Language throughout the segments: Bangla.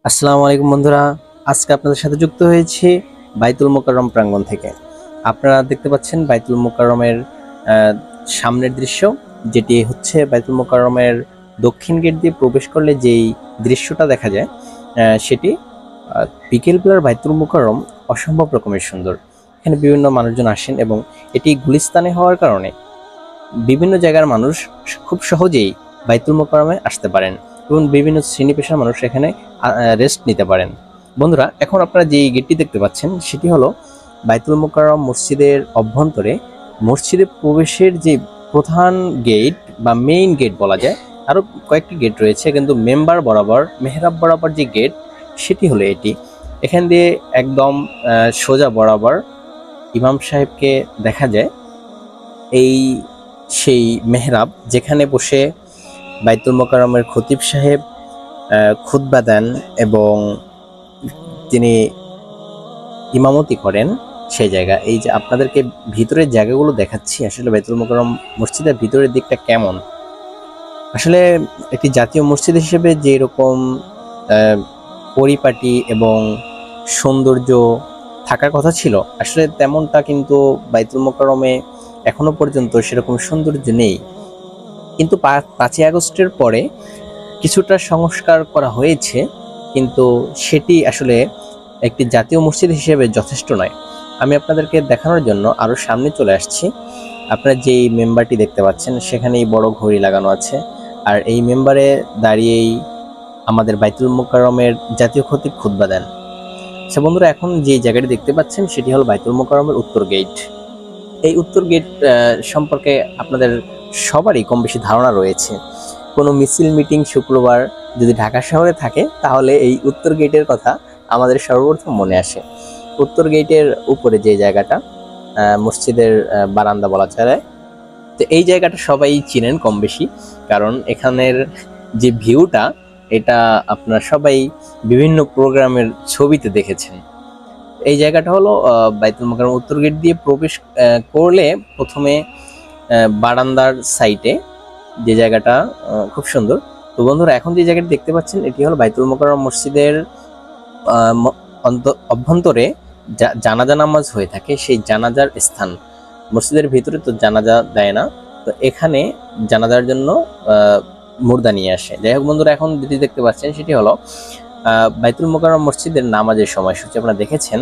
আসসালামু আলাইকুম বন্ধুরা, আজকে আপনাদের সাথে যুক্ত হয়েছি বাইতুল মোকাররম প্রাঙ্গণ থেকে। আপনারা দেখতে পাচ্ছেন বাইতুল মোকাররমের সামনের দৃশ্য, যেটি হচ্ছে বাইতুল মোকাররমের দক্ষিণ গেট দিয়ে প্রবেশ করলে যেই দৃশ্যটা দেখা যায়, সেটি বিকেলবেলার বাইতুল মোকাররম অসম্ভব রকমের সুন্দর। এখানে বিভিন্ন মানুষজন আসেন এবং এটি গুলিস্তানে হওয়ার কারণে বিভিন্ন জায়গার মানুষ খুব সহজেই বাইতুল মোকাররমে আসতে পারেন এবং বিভিন্ন শ্রেণী পেশার মানুষ এখানে রেস্ট নিতে পারেন। বন্ধুরা, এখন আপনারা যে গেটটি দেখতে পাচ্ছেন সেটি হলো বাইতুল মোকাররম মসজিদের অভ্যন্তরে মসজিদে প্রবেশের যে প্রধান গেট বা মেইন গেট বলা যায়। আরও কয়েকটি গেট রয়েছে, কিন্তু মেম্বার বরাবর মেহরাব বরাবর যে গেট সেটি হলো এটি। এখান দিয়ে একদম সোজা বরাবর ইমাম সাহেবকে দেখা যায়। এই সেই মেহরাব, যেখানে বসে বাইতুল মোকাররমের খতিব সাহেব খুতবা দেন এবং তিনি ইমামতি করেন সেই জায়গা। এই যে আপনাদেরকে ভিতরের জায়গাগুলো দেখাচ্ছি, আসলে বাইতুল মোকাররম মসজিদের ভিতরের দিকটা কেমন। আসলে একটি জাতীয় মসজিদ হিসেবে যে এরকম পরিপাটি এবং সৌন্দর্য থাকার কথা ছিল, আসলে তেমনটা কিন্তু বাইতুল মোকাররমে এখনো পর্যন্ত সেরকম সৌন্দর্য নেই। কিন্তু 5ই আগস্টের পরে কিছুটা সংস্কার করা হয়েছে, কিন্তু সেটি আসলে একটি জাতীয় মসজিদ হিসেবে যথেষ্ট নয়। আমি আপনাদেরকে দেখানোর জন্য আরও সামনে চলে আসছি। আপনারা যেই মেম্বারটি দেখতে পাচ্ছেন সেখানেই বড় ঘড়ি লাগানো আছে, আর এই মেম্বারে দাঁড়িয়েই আমাদের বাইতুল মোকাররমের জাতীয় খতিব খুতবা দেন। আচ্ছা বন্ধুরা, এখন যে জায়গাটি দেখতে পাচ্ছেন সেটি হলো বাইতুল মোকাররমের উত্তর গেট। এই উত্তর গেট সম্পর্কে আপনাদের সবারই কম বেশি ধারণা রয়েছে। কোনো মিছিল মিটিং শুক্রবার যদি ঢাকা শহরে থাকে, তাহলে এই উত্তর গেটের কথা আমাদের সর্বপ্রথম মনে আসে। উত্তর গেটের উপরে যে জায়গাটা মসজিদের বারান্দা বলা যায়, তো এই জায়গাটা সবাই চিনেন কম বেশি, কারণ এখানের যে ভিউটা, এটা আপনারা সবাই বিভিন্ন প্রোগ্রামের ছবিতে দেখেছেন। এই জায়গাটা হলো বাইতুল মোকাররম উত্তর গেট দিয়ে প্রবেশ করলে প্রথমে বারান্দার সাইডে যে জায়গাটা খুব সুন্দর। তো বন্ধুরা, এখন যে জায়গাটি দেখতে পাচ্ছেন এটি হলো বাইতুল মোকাররম মসজিদের অভ্যন্তরে জানাজা নামাজ হয়ে থাকে, সেই জানাজার স্থান। মসজিদের ভিতরে তো জানাজা দেয় না, তো এখানে জানাজার জন্য মুর্দা নিয়ে আসে। যাই হোক বন্ধুরা, এখন যেটি দেখতে পাচ্ছেন সেটি হলো বাইতুল মোকাররম মসজিদের নামাজের সময়সূচি আপনারা দেখেছেন।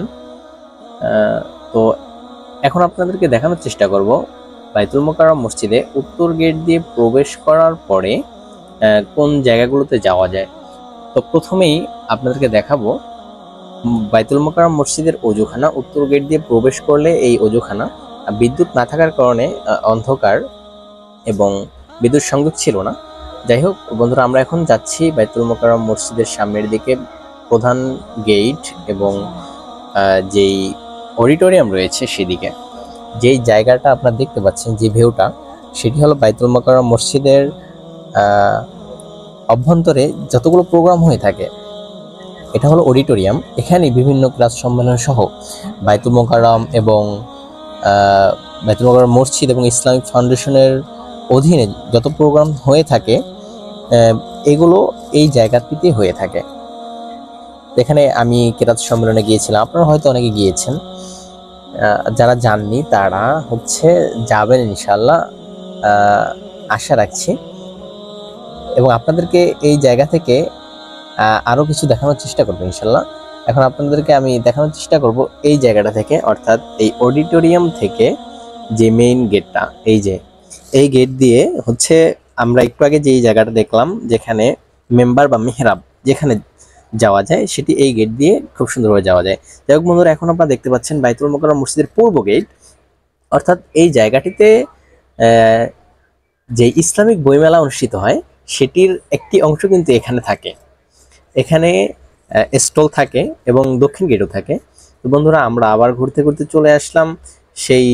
তো এখন আপনাদেরকে দেখানোর চেষ্টা করব বাইতুল মোকাররম মসজিদে উত্তর গেট দিয়ে প্রবেশ করার পরে কোন জায়গাগুলোতে যাওয়া যায়। তো প্রথমেই আপনাদেরকে দেখাবো বাইতুল মোকাররম মসজিদের অজুখানা। উত্তর গেট দিয়ে প্রবেশ করলে এই অজুখানা, বিদ্যুৎ না থাকার কারণে অন্ধকার এবং বিদ্যুৎ সংযোগ ছিল না। যাই হোক বন্ধুরা, আমরা এখন যাচ্ছি বাইতুল মোকাররম মসজিদের সামনের দিকে। প্রধান গেট এবং যেই অডিটোরিয়াম রয়েছে সেদিকে। যেই জায়গাটা আপনারা দেখতে পাচ্ছেন, যে ভিউটা, সেটি হলো বাইতুল মোকাররম মসজিদের অভ্যন্তরে যতগুলো প্রোগ্রাম হয়ে থাকে, এটা হলো অডিটোরিয়াম। এখানে বিভিন্ন ক্লাস সম্মেলন সহ বাইতুল মোকাররম এবং বাইতুল মোকাররম মসজিদ এবং ইসলামিক ফাউন্ডেশনের অধীনে যত প্রোগ্রাম হয়ে থাকে, এগুলো এই জায়গাটিতে হয়ে থাকে। এখানে আমি কেরাত সম্মেলনে গিয়েছিলাম, আপনারা হয়তো অনেকে গিয়েছেন। যারা যাননি তারা যাবেন ইনশাল্লাহ, আশা রাখছি। এবং আপনাদেরকে এই জায়গা থেকে আরও কিছু দেখানোর চেষ্টা করবো ইনশাল্লাহ। এখন আপনাদেরকে আমি দেখানোর চেষ্টা করব এই জায়গাটা থেকে, অর্থাৎ এই অডিটোরিয়াম থেকে যে মেইন গেটটা, এই গেট দিয়ে আমরা একটু আগে যেই জায়গাটা দেখলাম, যেখানে মেম্বার বা মেহরাব যেখানে যাওয়া যায়, সেটি এই গেট দিয়ে খুব সুন্দরভাবে যাওয়া যায়। যাই হোক বন্ধুরা, এখন আপনারা দেখতে পাচ্ছেন বাইতুল মোকাররম মসজিদের পূর্ব গেট। অর্থাৎ এই জায়গাটিতে যে ইসলামিক বইমেলা অনুষ্ঠিত হয়, সেটির একটি অংশ কিন্তু এখানে থাকে। এখানে স্টল থাকে এবং দক্ষিণ গেটও থাকে। তো বন্ধুরা, আমরা আবার ঘুরতে ঘুরতে চলে আসলাম সেই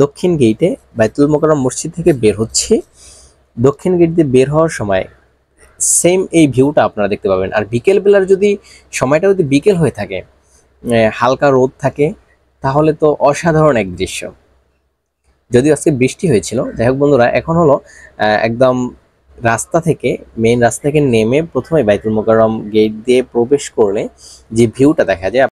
দক্ষিণ গেটে। বাইতুল মোকাররম মসজিদ থেকে বের হচ্ছি, দক্ষিণ গেট দিয়ে বের হওয়ার সময় সেম এই ভিউটা আপনারা দেখতে পাবেন। আর বিকেলবেলার সময়টা যদি বিকেল হয়ে থাকে, হালকা রোদ থাকে, তাহলে তো অসাধারণ এক দৃশ্য। যদিও আজকে বৃষ্টি হয়েছিল। যাই হোক বন্ধুরা, এখন হলো একদম রাস্তা থেকে মেইন রাস্তা থেকে নেমে প্রথমে বাইতুল মোকাররম গেট দিয়ে প্রবেশ করলে যে ভিউটা দেখা যায়